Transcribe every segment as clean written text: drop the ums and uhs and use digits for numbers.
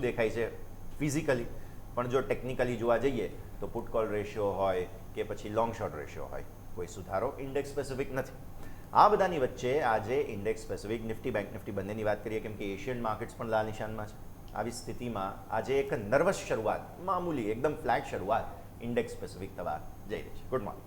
દેખાય છે ફિઝિકલી, પણ જો ટેકનિકલી જોવા જઈએ તો પુટ કોલ રેશિયો હોય કે પછી લોંગ શોર્ટ રેશિયો હોય, કોઈ સુધારો ઇન્ડેક્સ સ્પેસિફિક નથી. આ બધાની વચ્ચે આજે index specific Nifty bank Nifty બંનેની વાત કરીએ, કેમ કે એશિયન માર્કેટ્સ પણ લાલ નિશાનમાં છે. આવી સ્થિતિમાં આજે એક નર્વસ શરૂઆત, મામૂલી એકદમ ફ્લેટ શરૂઆત ઇન્ડેક્સ સ્પેસિફિક થવા જઈ રહી છે. Good morning.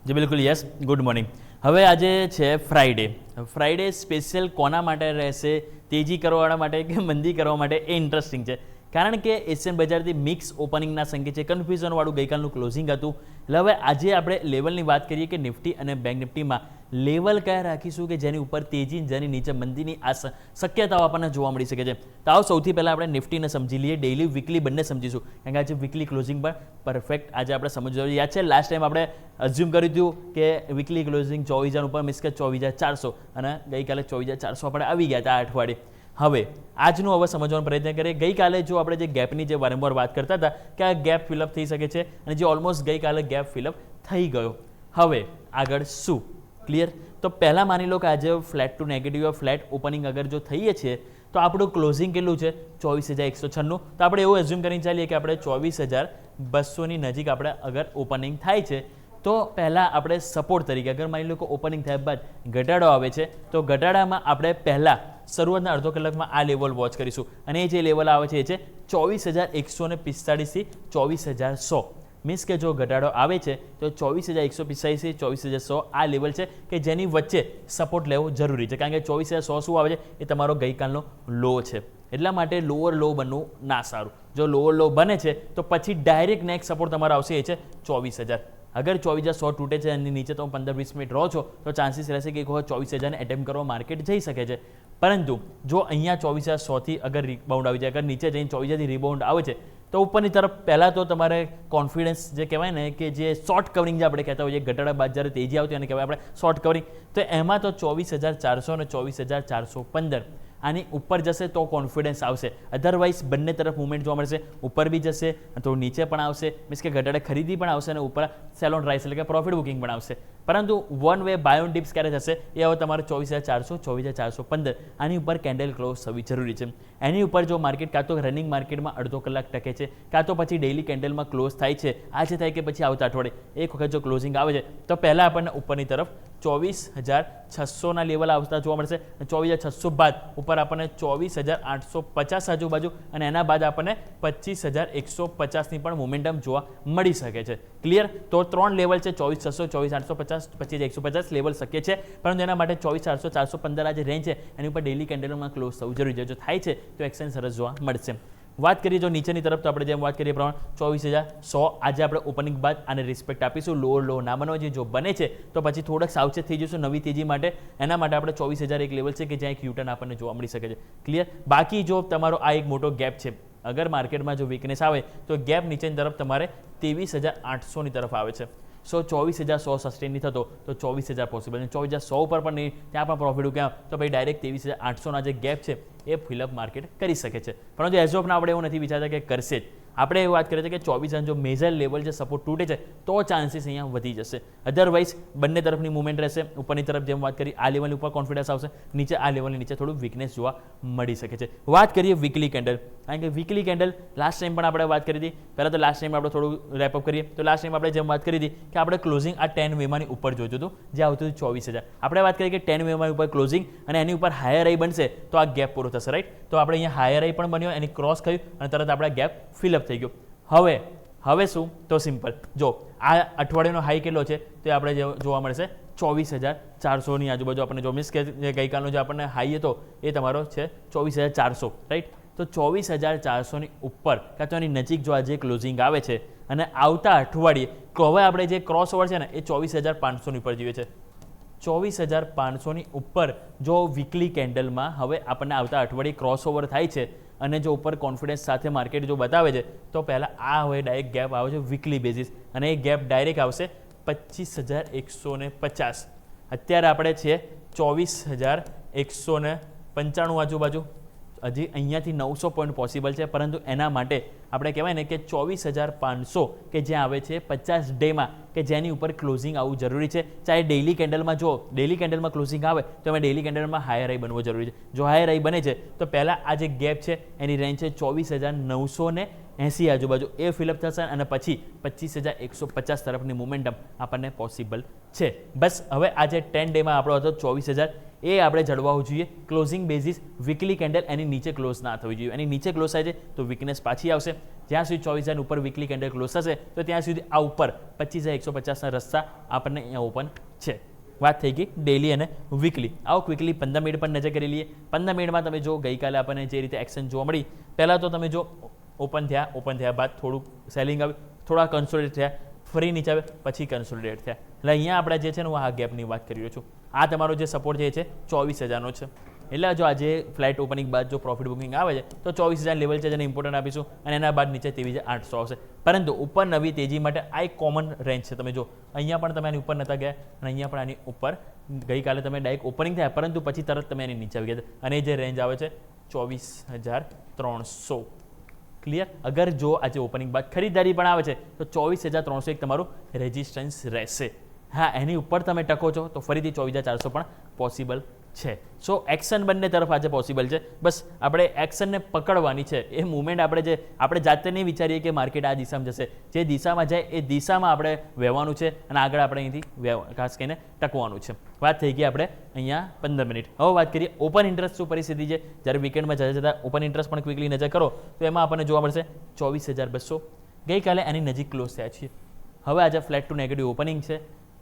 જી બિલકુલ, યસ, ગુડ મોર્નિંગ. હવે આજે છે ફ્રાઈડે સ્પેશિયલ કોના માટે રહેશે? તેજી કરવાવાળા માટે કે મંદી કરવા માટે? એ ઇન્ટરેસ્ટિંગ છે, કારણ કે એશિયન બજારથી મિક્સ ઓપનિંગના સંકેત છે. કન્ફ્યુઝનવાળું ગઈકાલનું ક્લોઝિંગ હતું. એટલે હવે આજે આપણે લેવલની વાત કરીએ કે નિફ્ટી અને બેંક નિફ્ટીમાં લેવલ કયા રાખીશું કે જેની ઉપર તેજી, જેની નીચે મંદીની આ શક્યતાઓ આપણને જોવા મળી શકે છે. તો આવો સૌથી પહેલાં આપણે નિફ્ટીને સમજી લઈએ. ડેઇલી વીકલી બંને સમજીશું, કારણ કે આજે વીકલી ક્લોઝિંગ પણ પરફેક્ટ આજે આપણે સમજવું. યાદ છે લાસ્ટ ટાઈમ આપણે અઝ્યુમ કર્યું હતું કે વીકલી ક્લોઝિંગ 24,000 ઉપર, મીન્સ કે 24,400, અને ગઈકાલે 24,400 આપણે આવી ગયા હતા આ અઠવાડિયે. હવે આજનું હવે સમજવાનો પ્રયત્ન કરીએ. ગઈકાલે જો આપણે જે ગેપની જે વારંવાર વાત કરતા હતા કે આ ગેપ ફિલઅપ થઈ શકે છે, અને જે ઓલમોસ્ટ ગઈકાલે ગેપ ફિલઅપ થઈ ગયો. હવે આગળ શું? ક્લિયર? તો પહેલાં માની લો કે આજે flat to negative flat opening અગર જો થઈએ છીએ તો આપણું ક્લોઝિંગ કેટલું છે? 24,196. તો આપણે એવું એઝ્યુમ કરીને ચાલીએ કે આપણે 24,200ની નજીક આપણે અગર ઓપનિંગ થાય છે તો પહેલાં આપણે સપોર્ટ તરીકે, અગર માની લો કે ઓપનિંગ થયા બાદ ઘટાડો આવે છે તો ઘટાડામાં આપણે પહેલાં શરૂઆતના અડધો કલાકમાં આ લેવલ વોચ કરીશું, અને એ જે લેવલ આવે છે એ છે 24,145થી 24,100. મીન્સ કે જો ઘટાડો આવે છે તો 24,145થી 24,100 આ લેવલ છે કે જેની વચ્ચે સપોર્ટ લેવો જરૂરી છે, કારણ કે 24,100 શું આવે છે? એ તમારો ગઈકાલનો લો છે. એટલા માટે લોઅર લો બનવું ના સારું. જો લોઅર લો બને છે તો પછી ડાયરેક્ટ નેક્સ્ટ સપોર્ટ તમારો આવશે એ છે 24,000. અગર 24,100 તૂટે છે અને નીચે તમે 15-20 મિનિટ રહો છો તો ચાન્સીસ રહેશે કે એક વખત 24,000ને એટેમ્પ કરવા માર્કેટ જઈ શકે છે. પરંતુ જો અહીંયા 24,100થી અગર રિબાઉન્ડ આવી જાય, અગર નીચે જઈને 24,000થી રિબાઉન્ડ આવે છે તો ઉપરની તરફ પહેલાં તો તમારે કોન્ફિડન્સ જે કહેવાય ને કે જે શોર્ટ કવરિંગ જે આપણે કહેતા હોઈએ, ઘટાડા બાદ જ્યારે તેજી આવતી એને કહેવાય આપણે શોર્ટ કવરિંગ. તો એમાં તો 24,400 અને 24,415 આની ઉપર જશે તો કોન્ફિડન્સ આવશે. અધરવાઇઝ બંને તરફ મુવમેન્ટ જોવા મળશે. ઉપર બી જશે તો નીચે પણ આવશે, મીન્સ કે ઘટાડે ખરીદી પણ આવશે અને ઉપર સેલ ઓન રાઇસ એટલે કે પ્રોફિટ બુકિંગ પણ આવશે. પરંતુ one way buy on dips ક્યારે થશે? એ હવે તમારે 24,400, 24,415 આની ઉપર કેન્ડલ ક્લોઝ થવી જરૂરી છે. એની ઉપર જો માર્કેટ કાં તો રનિંગ માર્કેટમાં અડધો કલાક ટકે છે, કાં તો પછી ડેઇલી કેન્ડલમાં ક્લોઝ થાય છે, આજે થાય કે પછી આવતા અઠવાડિયે એક વખત જો ક્લોઝિંગ આવે છે તો પહેલાં આપણને ઉપરની તરફ 24,600ના લેવલ આવતા જોવા મળશે. 24,600 બાદ ઉપર આપણને 24,850 આજુબાજુ, અને એના બાદ આપણને 25,150ની પણ મોમેન્ટમ જોવા મળી શકે છે. ક્લિયર? તો 3 લેવલ છે: 24,600, 24,850, 25,150 લેવલ શક્ય છે. પરંતુ એના માટે 24,400, 415 આ જે રેન્જ છે એની ઉપર ડેઇલી કેન્ડલમાં ક્લોઝ થવું જરૂરી છે. જો થાય છે તો એક્શન સરસ જોવા મળશે. વાત કરીએ જો નીચેની તરફ, તો આપણે જેમ વાત કરીએ પ્રમાણે 24,100 આજે આપણે ઓપનિંગ બાદ આને રિસ્પેક્ટ આપીશું. લોઅર લો ના બનવો જોઈએ. જો બને છે તો પછી થોડાક સાવચેત થઈ જઈશું નવી તેજી માટે. એના માટે આપણે 24,000 એક લેવલ છે કે જ્યાં એક યુટર્ન આપણને જોવા મળી શકે છે. ક્લિયર? બાકી જો તમારો આ એક મોટો ગેપ છે, અગર માર્કેટમાં જો વીકનેસ આવે તો ગેપ નીચેની તરફ તમારે 23,800ની તરફ આવે છે. સો 24,100 સસ્ટેન નહીં થતો તો 24,000 પોસિબલ છે. 24,100 ઉપર પણ નહીં, ત્યાં પણ પ્રોફિટ ક્યાં? તો ભાઈ ડાયરેક્ટ 23,800ના જે ગેપ છે એ ફિલઅપ માર્કેટ કરી શકે છે. પરંતુ એઝ ઓફ આપણે એવું નથી વિચારતા કે કરશે જ. આપણે એવું વાત કરીએ છીએ કે 24,000 જો મેજર લેવલ જે સપોર્ટ તૂટે છે તો ચાન્સીસ અહીંયા વધી જશે. અધરવાઇઝ બંને તરફની મુવમેન્ટ રહેશે. ઉપરની તરફ જેમ વાત કરી આ લેવલની ઉપર કોન્ફિડન્સ આવશે, નીચે આ લેવલની નીચે થોડું વીકનેસ જોવા મળી શકે છે. વાત કરીએ વીકલી કેન્ડલ, કારણ કે વીકલી કેન્ડલ લાસ્ટ ટાઈમ પણ આપણે વાત કરી હતી. પહેલાં તો લાસ્ટ ટાઈમ આપણે થોડું રેપઅપ કરીએ તો લાસ્ટ ટાઈમ આપણે જેમ વાત કરી હતી કે આપણે ક્લોઝિંગ આ 10 વેમાની ઉપર જોઈતું હતું, જે આવતું હતું 24,000. આપણે વાત કરીએ કે 10 વેમાની ઉપર ક્લોઝિંગ અને એની ઉપર હાયર આઈ બનશે તો આ ગેપ પૂરો થશે. રાઈટ? તો આપણે અહીંયા હાયર આઈ પણ બન્યો, એની ક્રોસ થયું અને તરત આપણા ગેપ ફિલઅપ થઈ ગયો. હવે શું? તો સિમ્પલ. જો આ અઠવાડિયાનો હાઈ કેટલો છે તો આપણે જોવા મળશે 24,400ની આજુબાજુ. આપણને જો મિસ કે ગઈકાલનો જે આપણને હાઈ હતો એ તમારો છે 24,400. રાઈટ? તો 24,400ની ઉપર કાં તો એની નજીક જો આજે ક્લોઝિંગ આવે છે અને આવતા અઠવાડિયે હવે આપણે જે ક્રોસ ઓવર છે ને એ 24,500ની ઉપર જોઈએ છે. 24,500ની ઉપર જો વીકલી કેન્ડલમાં હવે આપણને આવતા અઠવાડિયે ક્રોસ ઓવર થાય છે અને જો ઉપર કોન્ફિડન્સ સાથે માર્કેટ જો બતાવે છે તો પહેલાં આ હવે ડાયરેક્ટ ગેપ આવે છે વીકલી બેઝિસ, અને એ ગેપ ડાયરેક્ટ આવશે 25,150. અત્યારે આપણે છીએ 24,195 આજુબાજુ. હજી અહીંયાથી 900 પોઈન્ટ પોસિબલ છે, પરંતુ એના માટે આપણે કહેવાય ને કે 24,500 કે જે આવે છે 50 ડેમાં, કે જેની ઉપર ક્લોઝિંગ આવવું જરૂરી છે. ચાહે ડેઇલી કેન્ડલમાં જો ડેઇલી કેન્ડલમાં ક્લોઝિંગ આવે તો એમાં ડેઇલી કેન્ડલમાં હાયર હાઈ બનવો જરૂરી છે. જો હાયર હાઈ બને છે તો પહેલાં આ જે ગેપ છે એની રેન્જ છે 24,980 આજુબાજુ, એ ફિલઅપ થશે અને પછી 25,150 તરફની મોમેન્ટમ આપણને પોસિબલ છે. બસ હવે આ જે 10 ડેમાં આપણો હતો 24,000, એ આપણે જળવાવું જોઈએ. ક્લોઝિંગ બેઝિસ વીકલી કેન્ડલ એની નીચે ક્લોઝ ના થવી જોઈએ. એની નીચે ક્લોઝ થાય છે તો વીકનેસ પાછી આવશે. જ્યાં સુધી 24,000 ઉપર વીકલી કેન્ડલ ક્લોઝ થશે તો ત્યાં સુધી આ ઉપર 25,150ના રસ્તા આપણને અહીંયા ઓપન છે. વાત થઈ ગઈ ડેલી અને વીકલી. આવો ક્વિકલી 15 મિનિટ પર નજર કરી લઈએ. 15 મિનિટમાં તમે જો ગઈકાલે આપણને જે રીતે એક્શન જોવા મળી, પહેલાં તો તમે જો ઓપન થયા બાદ થોડુંક સેલિંગ આવ્યું, થોડા કન્સોલિડેટ થયા, ફરી નીચે આવે, પછી કન્સોલિડેટ થયા. એટલે અહીંયા આપણે જે છે ને હું આ ગેપની વાત કરી રહ્યો છું. આ તમારો જે સપોર્ટ છે એ છે 24,000નો છે. એટલે જો આજે ફ્લાઇટ ઓપનિંગ બાદ જો પ્રોફિટ બુકિંગ આવે છે તો 24,000 લેવલ છે જેને ઇમ્પોર્ટન્ટ આપીશું, અને એના બાદ નીચે 23,800 આવશે. પરંતુ ઉપર નવી તેજી માટે આ એક કોમન રેન્જ છે. તમે જો અહીંયા પણ તમે આની ઉપર નહોતા ગયા અને અહીંયા પણ આની ઉપર ગઈકાલે તમે ડાયરેક્ટ ઓપનિંગ થયા, પરંતુ પછી તરત તમે એની નીચે આવી ગયા હતા, અને જે રેન્જ આવે છે 24,300. ક્લિયર? અગર જો આજે ઓપનિંગ બાદ ખરીદારી પણ આવે છે તો 24,300 એક તમારું રેઝિસ્ટન્સ રહેશે. હા, એની ઉપર તમે ટકો છો તો ફરીથી 24,400 પણ પોસિબલ છે. સો એક્શન બંને તરફ આજે પોસિબલ છે. બસ આપણે એક્શનને પકડવાની છે. એ મુવમેન્ટ આપણે જાતે નહીં વિચારીએ કે માર્કેટ આ દિશામાં જશે. જે દિશામાં જાય એ દિશામાં આપણે વહેવાનું છે અને આગળ આપણે અહીંથી ખાસ કરીને ટકવાનું છે. વાત થઈ ગઈ આપણે અહીંયા 15 મિનિટ. હવે વાત કરીએ ઓપન ઇન્ટરેસ્ટ શું પરિસ્થિતિ છે. જ્યારે વીકેન્ડમાં જતા ઓપન ઇન્ટરેસ્ટ પણ ક્વિકલી નજર કરો તો એમાં આપણને જોવા મળશે 24,200. ગઈકાલે એની નજીક ક્લોઝ થયા છીએ. હવે આજે ફ્લેટ ટુ નેગેટિવ ઓપનિંગ છે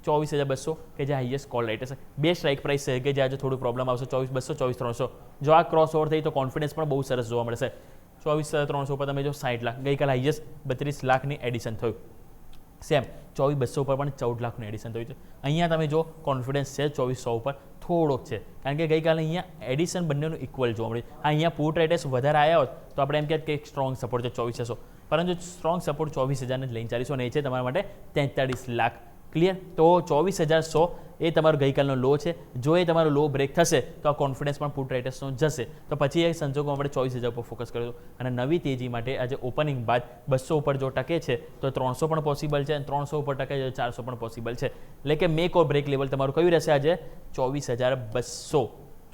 24,200 કે જે હાઈએસ્ટ કોલ રાઇટ હશે. બે સ્ટ્રાઇક પ્રાઇસ છે કે જે આજે થોડું પ્રોબ્લેમ આવશે 24,200, 24,300. જો આ ક્રોસ ઓવર થઈ તો કોન્ફિડન્સ પણ બહુ સરસ જોવા મળશે. 24,300 પર તમે જો 60 લાખ, ગઈકાલે હાઈએસ્ટ 32 લાખની એડિશન થયું. સેમ 24,200 પર પણ 14 લાખનું એડિશન થયું છે. અહીંયા તમે જો કોન્ફિડન્સ છે 24,100 ઉપર થોડોક છે, કારણ કે ગઈકાલે અહીંયા એડિશન બંનેનું ઇક્વલ જોવા મળ્યું. અહીંયા પુટ રાઇટેસ વધારે આવ્યા હોત તો આપણે એમ કહેત કે એક સ્ટ્રોંગ સપોર્ટ છે 24,600, પરંતુ સ્ટ્રોંગ સપોર્ટ 24,000 જ લઈને ચાલીશું અને એ છે તમારા માટે 43 લાખ. ક્લિયર? તો 24,100 એ તમારો ગઈકાલનો લો છે. જો એ તમારો લો બ્રેક થશે તો આ કોન્ફિડન્સ પણ પુટ રાઇટર્સનો જશે. તો પછી એ સંજોગોમાં આપણે 24,000 પર ફોકસ કરીશું. અને નવી તેજી માટે આજે ઓપનિંગ બાદ 200 ઉપર જો ટકે છે તો 300 પણ પોસિબલ છે, અને 300 ઉપર ટકે છે 400 પણ પોસિબલ છે. એટલે કે મેક ઓર બ્રેક લેવલ તમારું કયું રહેશે આજે? 24,200.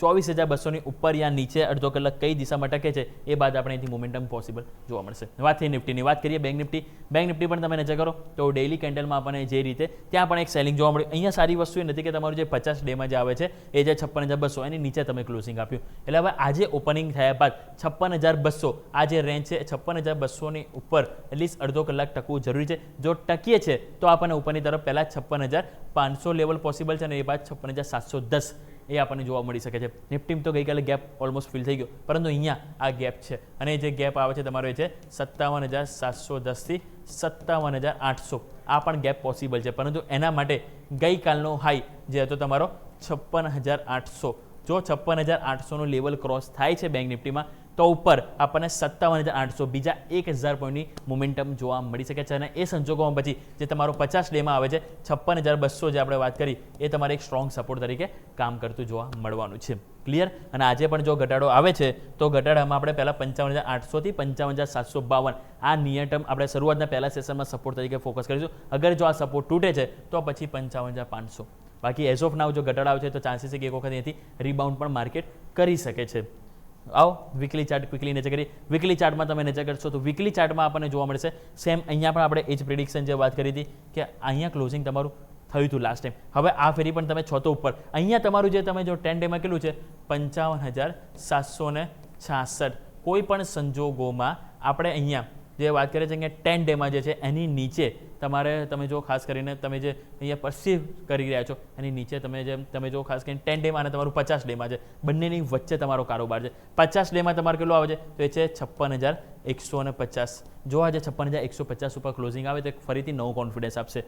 24,200ની ઉપર યા નીચે અડધો કલાક કઈ દિશામાં ટકે છે એ બાદ આપણે અહીંથી મોમેન્ટમ પોસિબલ જોવા મળશે. વાત થઈ નિફ્ટીની. વાત કરીએ બેંક નિફ્ટી. બેંક નિફ્ટી પણ તમે નજર કરો તો ડેઇલી કેન્ડલમાં આપણને જે રીતે ત્યાં પણ એક સેલિંગ જોવા મળ્યું. અહીંયા સારી વસ્તુ એ નથી કે તમારું જે 50 ડેમાં જે આવે છે એ જે 56,200 એની નીચે તમે ક્લોઝિંગ આપ્યું. એટલે હવે આજે ઓપનિંગ થયા બાદ 56,200 આ જે રેન્જ છે 56,200ની ઉપર એટલીસ્ટ અડધો કલાક ટકવું જરૂરી છે. જો ટકીએ છે તો આપણને ઉપરની તરફ પહેલાં 56,500 લેવલ પોસિબલ છે અને એ બાદ 56,710 એ આપણને જોવા મળી શકે છે. નિફ્ટીમાં તો ગઈકાલે ગેપ ઓલમોસ્ટ ફિલ થઈ ગયો, પરંતુ અહીંયા આ ગેપ છે અને જે ગેપ આવે છે તમારો એ છે 57,710થી 57,800. આ પણ ગેપ પોસિબલ છે, પરંતુ એના માટે ગઈકાલનો હાઈ જે હતો તમારો 56,800. જો 56,800નું લેવલ ક્રોસ થાય છે બેંક નિફ્ટીમાં તો ઉપર આપણને 57,800 બીજા 1,000 પોઈન્ટની મોમેન્ટમ જોવા મળી શકે છે. અને એ સંજોગોમાં પછી જે તમારો 50 ડેમાં આવે છે 56,200 જે આપણે વાત કરી એ તમારે એક સ્ટ્રોંગ સપોર્ટ તરીકે કામ કરતું જોવા મળવાનું છે. ક્લિયર? અને આજે પણ જો ઘટાડો આવે છે તો ઘટાડામાં આપણે પહેલાં 55,800થી 55,752 આ નિયર ટર્મ આપણે શરૂઆતના પહેલા સેશનમાં સપોર્ટ તરીકે ફોકસ કરીશું. અગર જો આ સપોર્ટ તૂટે છે તો પછી 55,500. બાકી એઝ ઓફ નાવ જો ઘટાડો આવે છે તો ચાન્સીસ છે કે એક વખત અહીંયાથી રીબાઉન્ડ પણ માર્કેટ કરી શકે છે. આવો વીકલી ચાર્ટ ક્વિકલી નજર કરી. વીકલી ચાર્ટમાં તમે નજર કરશો તો વીકલી ચાર્ટમાં આપણને જોવા મળશે સેમ અહીંયા પણ આપણે એ જ પ્રિડિક્શન જે વાત કરી હતી કે અહીંયા ક્લોઝિંગ તમારું થયું હતું લાસ્ટ ટાઈમ. હવે આ ફેરી પણ તમે છો તો ઉપર. અહીંયા તમારું જે તમે જો 10 ડેમાં કેટલું છે 55,766. કોઈ પણ સંજોગોમાં આપણે અહીંયા જે વાત કરીએ છીએ અહીંયા 10 ડેમાં જે છે એની નીચે તમે જો ખાસ કરીને તમે જે અહીંયા પરસીવ કરી રહ્યા છો એની નીચે તમે જો ખાસ કરીને 10 ડેમાં અને તમારું 50 ડેમાં છે, બંનેની વચ્ચે તમારો કારોબાર છે. 50 ડેમાં તમારે કેટલું આવે છે તો એ છે 56,150. જો આજે 56,150 ઉપર ક્લોઝિંગ આવે તો ફરીથી નવો કોન્ફિડન્સ આપશે.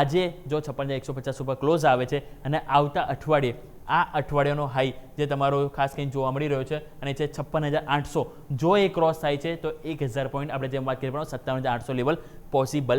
આજે જો 56,150 ઉપર ક્લોઝ આવે છે અને આવતા અઠવાડિયે આ અઠવાડિયાનો હાઈ જે તમારો ખાસ કરીને જોવા મળી રહ્યો છે અને છે 56,800. જો એ ક્રોસ થાય છે તો 1,000 પોઈન્ટ આપણે જેમ વાત કરી 57,800 લેવલ પોસિબલ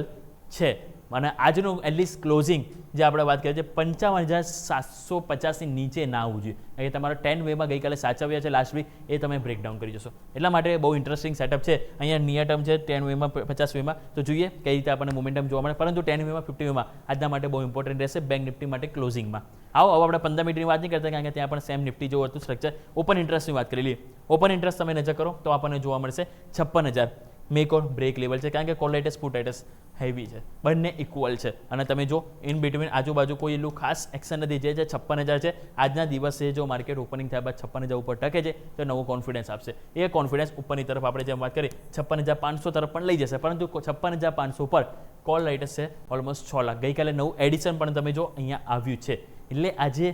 છે. અને આજનું એટલીસ્ટ ક્લોઝિંગ જે આપણે વાત કરીએ છીએ 55,750ની નીચે ના આવવું જોઈએ. એ તમારા 10 વેમાં ગઈકાલે સાચવ્યા છે લાસ્ટ વીક, એ તમે બ્રેકડાઉન કરી જશો. એટલા માટે બહુ ઇન્ટરેસ્ટિંગ સેટઅપ છે. અહીંયા નિયર ટર્મ છે 10 વેમાં 50 વેમાં, તો જોઈએ કઈ રીતે આપણને મોમેન્ટમ જોવા મળે. પરંતુ 10 વેમાં 50 વેમાં આજના માટે બહુ ઇમ્પોર્ટન્ટ રહેશે બેંક નિફ્ટી માટે ક્લોઝિંગમાં. આવો હવે આપણે 15 મિનિટની વાત નહીં કરતા, કારણ કે ત્યાં પણ સેમ નિફ્ટી જેવું હતું સ્ટ્રક્ચર. ઓપન ઇન્ટરેસ્ટની વાત કરી લઈએ. ઓપન ઇન્ટરેસ્ટ તમે નજર કરો તો આપણને જોવા મળશે 56,000 મેક ઓર બ્રેક લેવલ છે, કારણ કે call writers put writers heavy છે, બંને ઇક્વલ છે. અને તમે જો ઇન બિટવીન આજુબાજુ કોઈ એટલું ખાસ એક્શન નથી. જે 56,000 છે આજના દિવસે જો માર્કેટ ઓપનિંગ થયા બાદ 56,000 ઉપર ટકે છે તો નવો કોન્ફિડન્સ આપશે. એ કોન્ફિડન્સ ઉપરની તરફ આપણે જેમ વાત કરી 56,500 તરફ પણ લઈ જશે, પરંતુ 56,500 પર કોલ રાઇટર્સ છે ઓલમોસ્ટ 6 લાખ. ગઈકાલે નવું એડિશન પણ તમે જો અહીંયા આવ્યું છે. એટલે આજે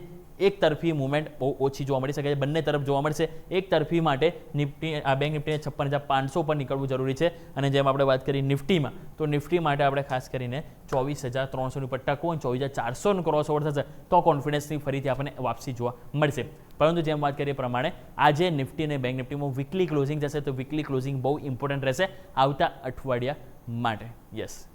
એક તરફી મુવમેન્ટ બહુ ઓછી જોવા મળી શકે છે, બંને તરફ જોવા મળશે. એક તરફી માટે નિફ્ટી બેંક નિફ્ટીને 56,500 પર નીકળવું જરૂરી છે. અને જેમ આપણે વાત કરી નિફ્ટીમાં, તો નિફ્ટી માટે આપણે ખાસ કરીને 24,300 ઉપર ટકવું અને 24,400 ક્રોસ ઓવર થશે તો કોન્ફિડન્સની ફરીથી આપણને વાપસી જોવા મળશે. પરંતુ જેમ વાત કરીએ પ્રમાણે આજે નિફ્ટી અને બેંક નિફ્ટીમાં વીકલી ક્લોઝિંગ જશે, તો વીકલી ક્લોઝિંગ બહુ ઇમ્પોર્ટન્ટ રહેશે આવતા અઠવાડિયા માટે. યસ.